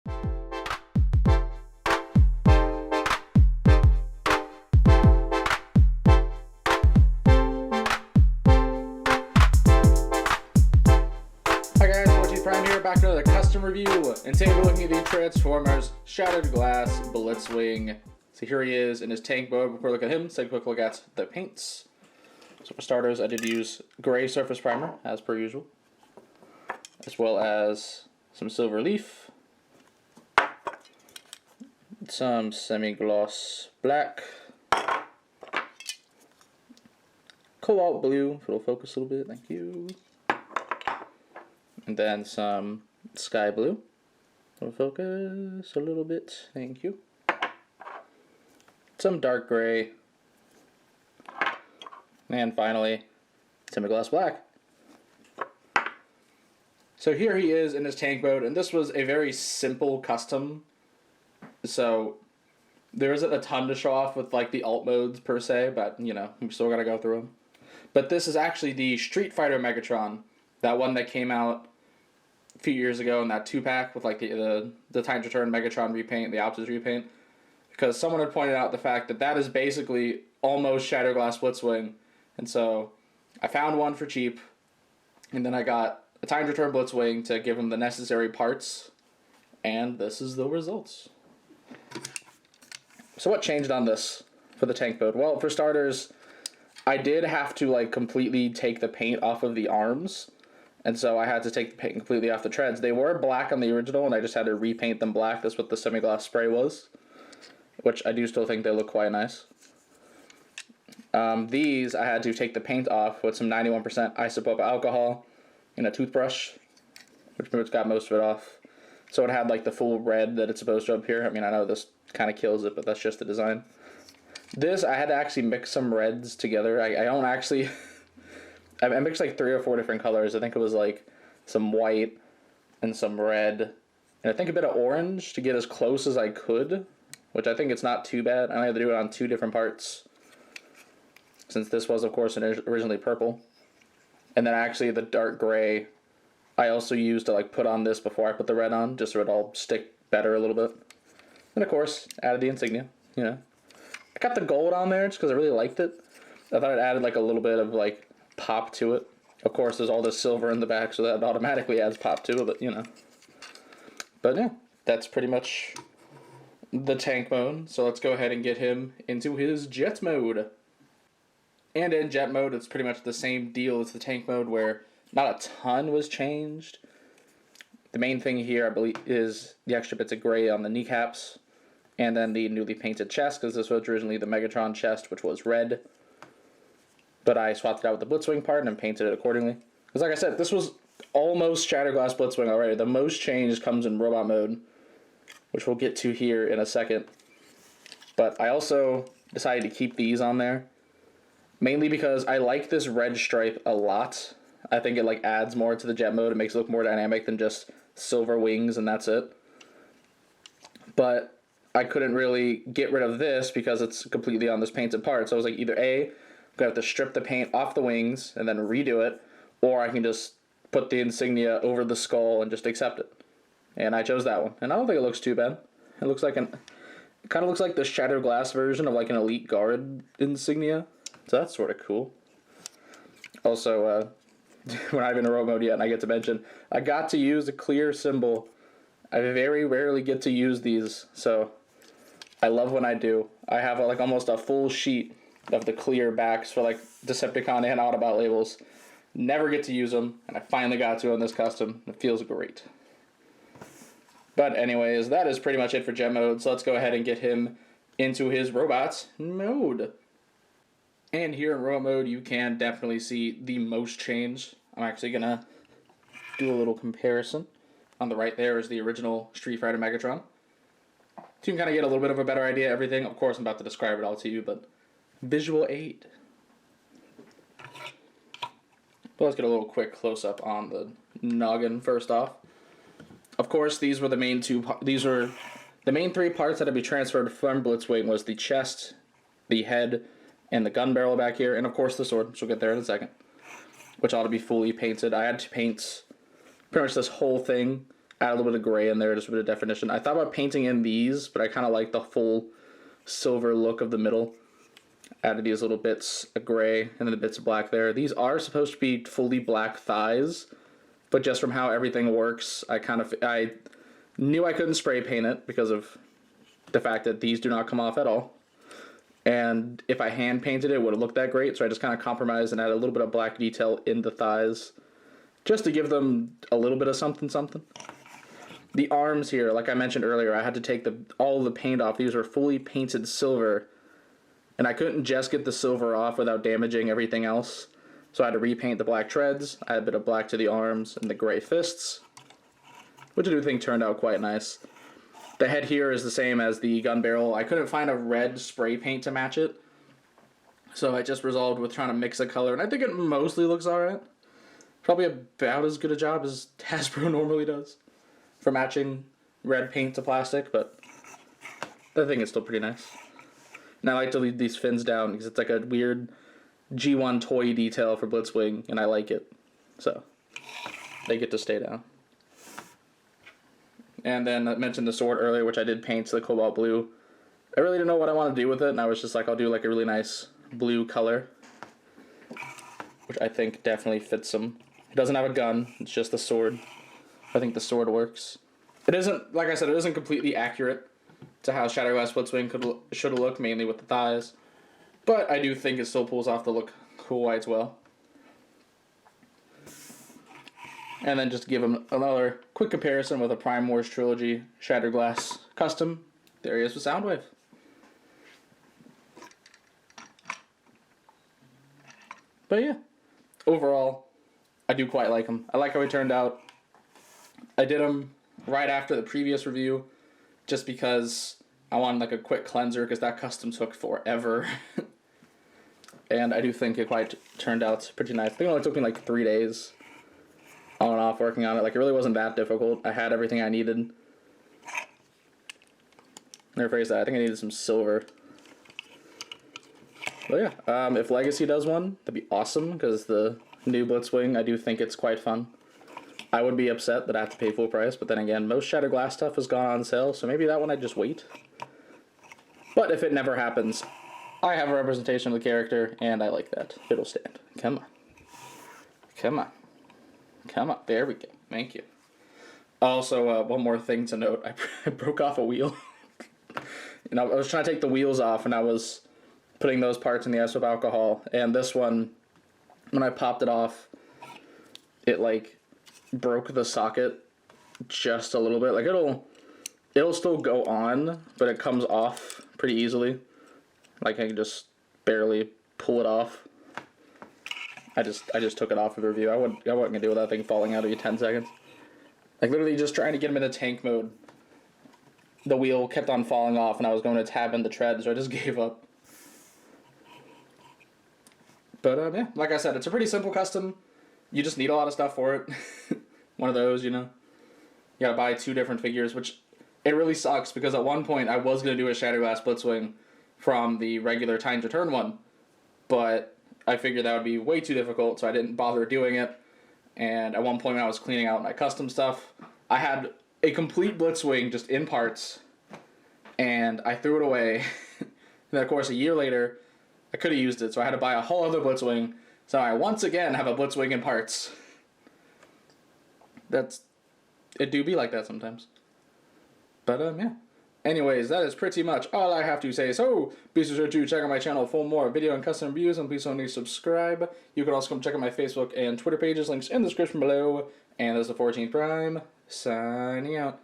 Hi guys, SG Prime here, back to another custom review, and today we're looking at the Transformers Shattered Glass Blitzwing. So here he is in his tank mode. Before we look at him, let's take a quick look at the paints. So for starters, I did use gray surface primer, as per usual, as well as some silver leaf, some semi-gloss black, cobalt blue, if it'll focus a little bit, thank you. And then some sky blue. It'll focus a little bit. Thank you. Some dark gray. And finally, semi-gloss black. So here he is in his tank mode, and this was a very simple custom. So there isn't a ton to show off with like the alt modes per se, but you know, we still gotta go through them. But this is actually the Street Fighter Megatron, that one that came out a few years ago in that 2-pack with like the Time's Return Megatron repaint, the Optus repaint, because someone had pointed out the fact that that is basically almost Shattered Glass Blitzwing, and so I found one for cheap, and then I got a Time's Return Blitzwing to give him the necessary parts, and this is the results. So what changed on this for the tank mode? Well, for starters, I did have to like completely take the paint off of the arms. And so I had to take the paint completely off the treads. They were black on the original, and I just had to repaint them black. That's what the semi-gloss spray was, which I do still think they look quite nice. These, I had to take the paint off with some 91% isopropyl alcohol in a toothbrush, which pretty much got most of it off. So it had like the full red that it's supposed to appear. I mean, I know this kind of kills it, but that's just the design. This, I had to actually mix some reds together. I don't actually... I mixed like 3 or 4 different colors. I think it was like some white and some red, and I think a bit of orange to get as close as I could, which I think it's not too bad. I only had to do it on 2 different parts, since this was, of course, originally purple. And then actually the dark gray, I also used to like put on this before I put the red on, just so it all stick better a little bit. And of course, added the insignia, you know. I got the gold on there just because I really liked it. I thought it added like a little bit of like pop to it. Of course, there's all this silver in the back, so that automatically adds pop to it, but you know. But yeah, that's pretty much the tank mode. So let's go ahead and get him into his jet mode. And in jet mode, it's pretty much the same deal as the tank mode, where not a ton was changed. The main thing here, I believe, is the extra bits of gray on the kneecaps, and then the newly painted chest, because this was originally the Megatron chest, which was red. But I swapped it out with the Blitzwing part and painted it accordingly. Because like I said, this was almost Shattered Glass Blitzwing already. The most change comes in robot mode, which we'll get to here in a second. But I also decided to keep these on there, mainly because I like this red stripe a lot. I think it like adds more to the jet mode. It makes it look more dynamic than just silver wings and that's it. But I couldn't really get rid of this because it's completely on this painted part. So I was like, either A, I'm going to have to strip the paint off the wings and then redo it, or I can just put the insignia over the skull and just accept it. And I chose that one. And I don't think it looks too bad. It looks like it kind of looks like the Shattered Glass version of like an Elite Guard insignia. So that's sort of cool. Also, we're not even in road mode yet, and I get to mention, I got to use a clear symbol. I very rarely get to use these, so I love when I do. I have like almost a full sheet of the clear backs for like Decepticon and Autobot labels. Never get to use them, and I finally got to on this custom. It feels great. But anyways, that is pretty much it for jet mode, so let's go ahead and get him into his robots mode. And here in robot mode, you can definitely see the most change. I'm actually going to do a little comparison. On the right there is the original Street Fighter Megatron. So you can kind of get a little bit of a better idea of everything. Of course, I'm about to describe it all to you, but visual aid. But let's get a little quick close-up on the noggin first off. Of course, these were the main the main 3 parts that had to be transferred from Blitzwing was the chest, the head, and the gun barrel back here, and of course the sword, which we'll get there in a second, which ought to be fully painted. I had to paint pretty much this whole thing Add a little bit of gray in there, just a bit of definition. I thought about painting in these, but I kind of like the full silver look of the middle. Added these little bits of gray and then the bits of black there. These are supposed to be fully black thighs, but just from how everything works, I knew I couldn't spray paint it because of the fact that these do not come off at all. And if I hand painted it, it would have looked that great, so I just kind of compromised and added a little bit of black detail in the thighs, just to give them a little bit of something something. The arms here, like I mentioned earlier, I had to take all the paint off. These were fully painted silver, and I couldn't just get the silver off without damaging everything else. So I had to repaint the black treads, add a bit of black to the arms and the gray fists, which I do think turned out quite nice. The head here is the same as the gun barrel. I couldn't find a red spray paint to match it, so I just resolved with trying to mix a color, and I think it mostly looks alright. Probably about as good a job as Hasbro normally does for matching red paint to plastic, but I think it's still pretty nice. And I like to leave these fins down because it's like a weird G1 toy detail for Blitzwing, and I like it. So they get to stay down. And then I mentioned the sword earlier, which I did paint to the cobalt blue. I really didn't know what I want to do with it, and I was just like, I'll do like a really nice blue color, which I think definitely fits him. It doesn't have a gun, it's just the sword. I think the sword works. It isn't, like I said, it isn't completely accurate to how Shatterglass Blitzwing should have looked, mainly with the thighs. But I do think it still pulls off the look quite well. And then just to give him another quick comparison with a Prime Wars Trilogy Shatterglass Custom, there he is with Soundwave. But yeah, overall, I do quite like him. I like how he turned out. I did him right after the previous review, just because I wanted like a quick cleanser, because that custom took forever. And I do think it quite turned out pretty nice. I think it only took me like 3 days on and off working on it. Like, it really wasn't that difficult. I had everything I needed. Rephrase that. I think I needed some silver. But yeah, if Legacy does one, that'd be awesome, because the new Blitzwing, I do think it's quite fun. I would be upset that I have to pay full price, but then again, most Shatterglass stuff has gone on sale, so maybe that one I'd just wait. But if it never happens, I have a representation of the character, and I like that. It'll stand. Come on. Come on. Come on. There we go. Thank you. Also, one more thing to note. I broke off a wheel. I was trying to take the wheels off, and I was putting those parts in the ice with alcohol, and this one, when I popped it off, it, like, broke the socket just a little bit. Like, it'll still go on, but it comes off pretty easily. Like, I can just barely pull it off. I just took it off of the review. I wasn't gonna deal with that thing falling out every 10 seconds. Like, literally just trying to get him into tank mode, the wheel kept on falling off, and I was going to tab in the tread, so I just gave up. But, yeah, like I said, it's a pretty simple custom. You just need a lot of stuff for it. One of those, you know. You gotta buy 2 different figures, which it really sucks, because at one point I was gonna do a Shatterglass Blitzwing from the regular Times Return one, but I figured that would be way too difficult, so I didn't bother doing it. And at one point when I was cleaning out my custom stuff, I had a complete Blitzwing just in parts, and I threw it away. And then, of course, a year later, I could have used it, so I had to buy a whole other Blitzwing. So I once again have a Blitzwing in parts. It do be like that sometimes. But, yeah. Anyways, that is pretty much all I have to say. So, be sure to check out my channel for more video and custom reviews, and please only subscribe. You can also come check out my Facebook and Twitter pages, links in the description below. And this is the 14th Prime, signing out.